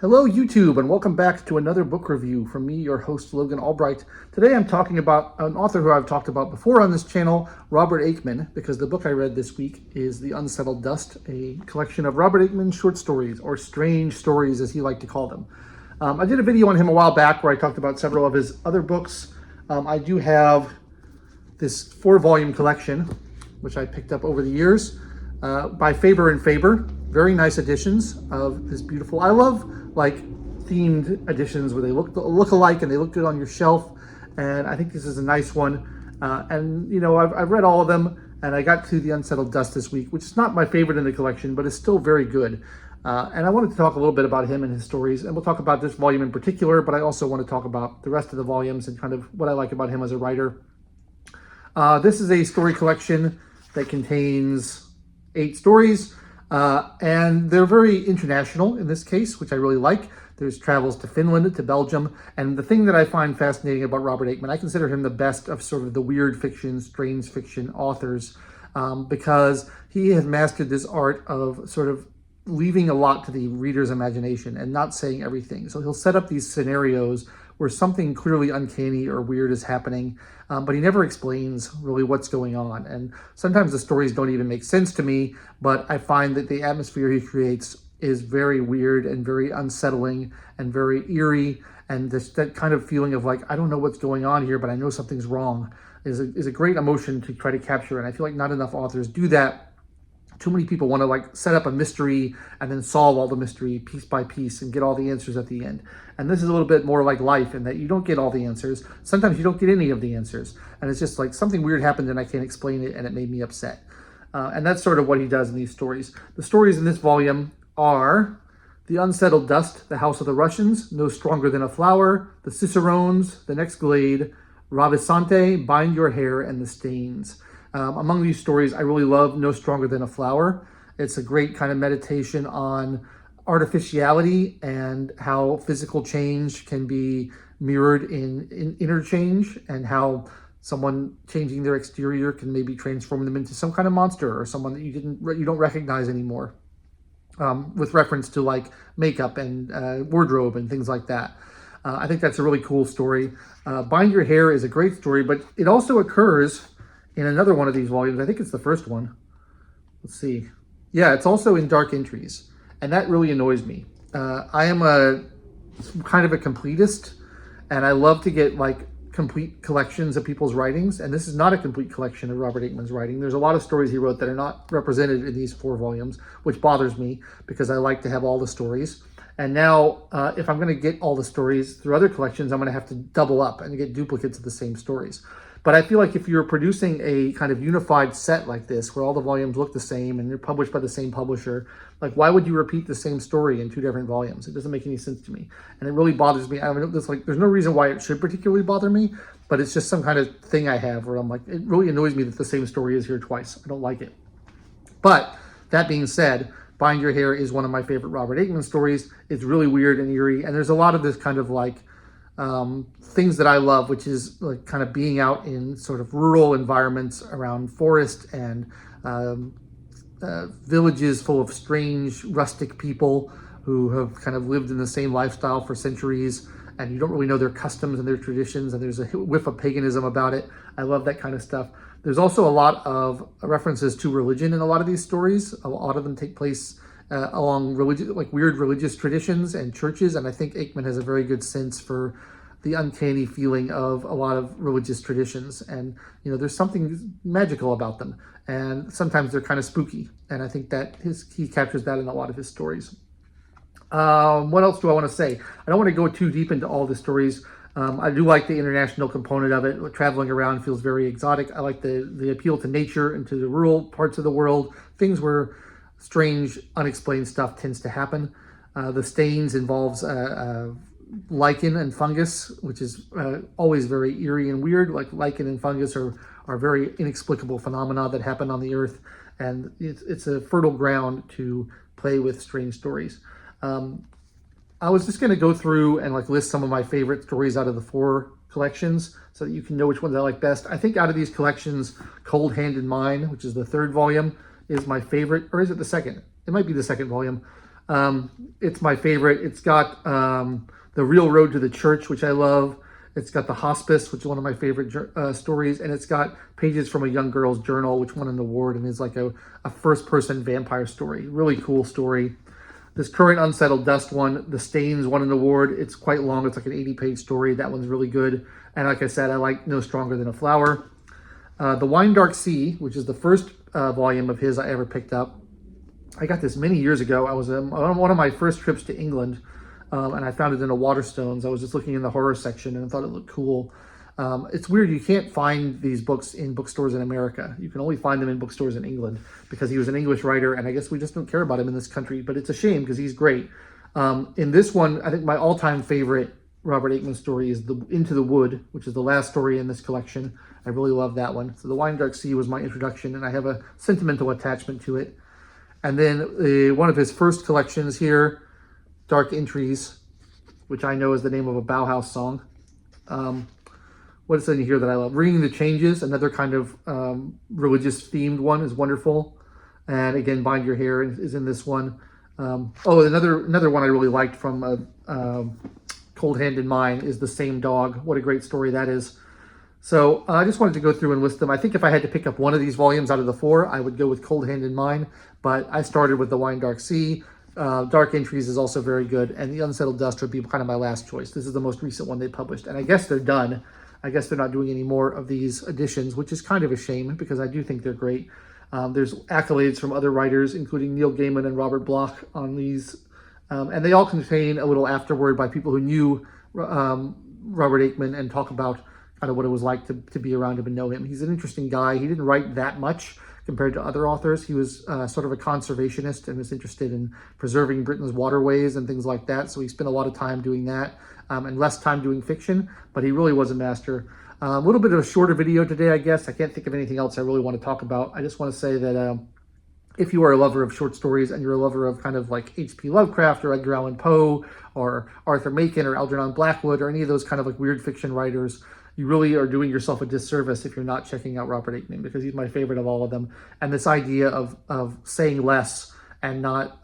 Hello YouTube, and welcome back to another book review from me, your host Logan Albright. Today I'm talking about an author who I've talked about before on this channel, Robert Aickman, because the book I read this week is The Unsettled Dust, a collection of Robert Aickman's short stories, or strange stories as he liked to call them. I did a video on him a while back where I talked about several of his other books. I do have this 4-volume collection, which I picked up over the years, by Faber and Faber. Very nice editions of this beautiful, I love like themed editions where they look alike and they look good on your shelf. And I think this is a nice one. And you know, I've read all of them, and I got to The Unsettled Dust this week, which is not my favorite in the collection, but is still very good. And I wanted to talk a little bit about him and his stories, and we'll talk about this volume in particular, but I also want to talk about the rest of the volumes and kind of what I like about him as a writer. This is a story collection that contains 8 stories. And they're very international in this case, which I really like. There's travels to Finland, to Belgium. And the thing that I find fascinating about Robert Aickman, I consider him the best of sort of the weird fiction, strange fiction authors, because he has mastered this art of sort of leaving a lot to the reader's imagination and not saying everything. So he'll set up these scenarios where something clearly uncanny or weird is happening, but he never explains really what's going on. And sometimes the stories don't even make sense to me, but I find that the atmosphere he creates is very weird and very unsettling and very eerie. And that kind of feeling of like, I don't know what's going on here, but I know something's wrong is a great emotion to try to capture. And I feel like not enough authors do that. Too many people want to like set up a mystery and then solve all the mystery piece by piece and get all the answers at the end. And this is a little bit more like life in that you don't get all the answers. Sometimes you don't get any of the answers. And it's just like something weird happened and I can't explain it and it made me upset. And that's sort of what he does in these stories. The stories in this volume are The Unsettled Dust, The House of the Russians, No Stronger Than a Flower, The Cicerones, The Next Glade, Ravissante, Bind Your Hair, and The Stains. Among these stories, I really love No Stronger Than a Flower. It's a great kind of meditation on artificiality and how physical change can be mirrored in inner change, and how someone changing their exterior can maybe transform them into some kind of monster or someone that you don't recognize anymore, with reference to like makeup and wardrobe and things like that. I think that's a really cool story. Bind Your Hair is a great story, but it also occurs in another one of these volumes. I think it's the first one. Let's see. Yeah, it's also in Dark Entries, and that really annoys me. I am a kind of a completist, and I love to get like complete collections of people's writings, and this is not a complete collection of Robert Aickman's writing. There's a lot of stories he wrote that are not represented in these 4 volumes, which bothers me because I like to have all the stories. And now, if I'm going to get all the stories through other collections, I'm going to have to double up and get duplicates of the same stories. But I feel like if you're producing a kind of unified set like this, where all the volumes look the same and they're published by the same publisher, like why would you repeat the same story in 2 different volumes? It doesn't make any sense to me. And it really bothers me. I mean, there's no reason why it should particularly bother me, but it's just some kind of thing I have where I'm like, it really annoys me that the same story is here twice. I don't like it. But that being said, Bind Your Hair is one of my favorite Robert Aickman stories. It's really weird and eerie, and there's a lot of this kind of like things that I love, which is like kind of being out in sort of rural environments around forest and villages full of strange rustic people who have kind of lived in the same lifestyle for centuries, and you don't really know their customs and their traditions, and there's a whiff of paganism about it. I love that kind of stuff. There's also a lot of references to religion in a lot of these stories. A lot of them take place along like weird religious traditions and churches, and I think Aickman has a very good sense for the uncanny feeling of a lot of religious traditions. And you know, there's something magical about them, and sometimes they're kind of spooky, and I think that he captures that in a lot of his stories. What else do I want to say? I don't want to go too deep into all the stories. I do like the international component of it. Traveling around feels very exotic. I like the appeal to nature and to the rural parts of the world, things where strange, unexplained stuff tends to happen. The Stains involves lichen and fungus, which is always very eerie and weird. Like lichen and fungus are very inexplicable phenomena that happen on the earth, and it's a fertile ground to play with strange stories. I was just going to go through and like list some of my favorite stories out of the 4 collections so that you can know which ones I like best. I think out of these collections, Cold Hand in Mine, which is the 3rd volume, is my favorite. Or is it the 2nd? It might be the 2nd volume. It's my favorite. It's got The Real Road to the Church, which I love. It's got The Hospice, which is one of my favorite stories. And it's got pages from a young girl's journal, which won an award and is like a first-person vampire story. Really cool story. This current Unsettled Dust one, The Stains, won an award. It's quite long. It's like an 80-page story. That one's really good. And like I said, I like No Stronger Than a Flower. The Wine Dark Sea, which is the first volume of his I ever picked up. I got this many years ago. I was on one of my first trips to England, and I found it in a Waterstones. I was just looking in the horror section and I thought it looked cool. It's weird. You can't find these books in bookstores in America. You can only find them in bookstores in England because he was an English writer, and I guess we just don't care about him in this country, but it's a shame because he's great. In this one, I think my all-time favorite Robert Aickman story is Into the Wood, which is the last story in this collection. I really love that one. So The Wine Dark Sea was my introduction, and I have a sentimental attachment to it. And then one of his first collections here, Dark Entries, which I know is the name of a Bauhaus song. What is in here that I love? Ringing the Changes, another kind of religious themed one, is wonderful. And again, Bind Your Hair is in this one. Another one I really liked from Cold Hand in Mine is The Same Dog. What a great story that is. So I just wanted to go through and list them. I think if I had to pick up one of these volumes out of the four, I would go with Cold Hand in Mine, but I started with The Wine Dark Sea. Dark Entries is also very good, and The Unsettled Dust would be kind of my last choice. This is the most recent one they published, and I guess they're done. I guess they're not doing any more of these editions, which is kind of a shame because I do think they're great. There's accolades from other writers, including Neil Gaiman and Robert Bloch on these, and they all contain a little afterword by people who knew Robert Aickman and talk about kind of what it was like to be around him and know him. He's an interesting guy. He didn't write that much compared to other authors. He was sort of a conservationist and was interested in preserving Britain's waterways and things like that. So he spent a lot of time doing that and less time doing fiction, but he really was a master. A little bit of a shorter video today, I guess. I can't think of anything else I really want to talk about. I just want to say that if you are a lover of short stories and you're a lover of kind of like H.P. Lovecraft or Edgar Allan Poe or Arthur Machen or Algernon Blackwood or any of those kind of like weird fiction writers, you really are doing yourself a disservice if you're not checking out Robert Aickman, because he's my favorite of all of them. And this idea of saying less and not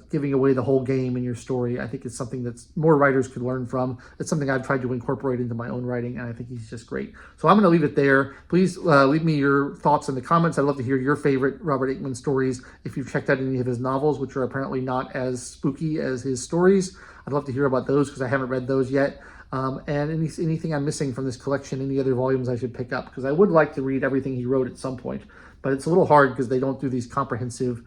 giving away the whole game in your story, I think is something that's more writers could learn from. It's something I've tried to incorporate into my own writing, and I think he's just great. So I'm going to leave it there. Please leave me your thoughts in the comments. I'd love to hear your favorite Robert Aickman stories. If you've checked out any of his novels, which are apparently not as spooky as his stories, I'd love to hear about those because I haven't read those yet. And anything I'm missing from this collection, any other volumes I should pick up, because I would like to read everything he wrote at some point, but it's a little hard because they don't do these comprehensive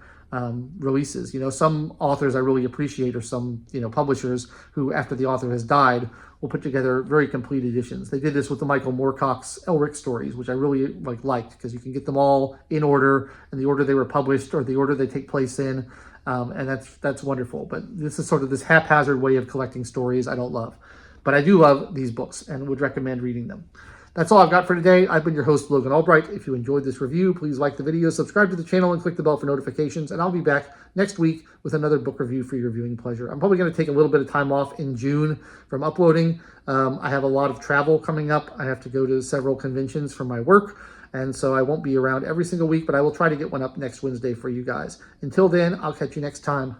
releases. You know, some authors I really appreciate are some, publishers who, after the author has died, will put together very complete editions. They did this with the Michael Moorcock's Elric stories, which I really liked because you can get them all in order, in the order they were published or the order they take place in. And that's wonderful. But this is sort of this haphazard way of collecting stories I don't love. But I do love these books and would recommend reading them. That's all I've got for today. I've been your host, Logan Albright. If you enjoyed this review, please like the video, subscribe to the channel, and click the bell for notifications. And I'll be back next week with another book review for your viewing pleasure. I'm probably going to take a little bit of time off in June from uploading. I have a lot of travel coming up. I have to go to several conventions for my work. And so I won't be around every single week, but I will try to get one up next Wednesday for you guys. Until then, I'll catch you next time.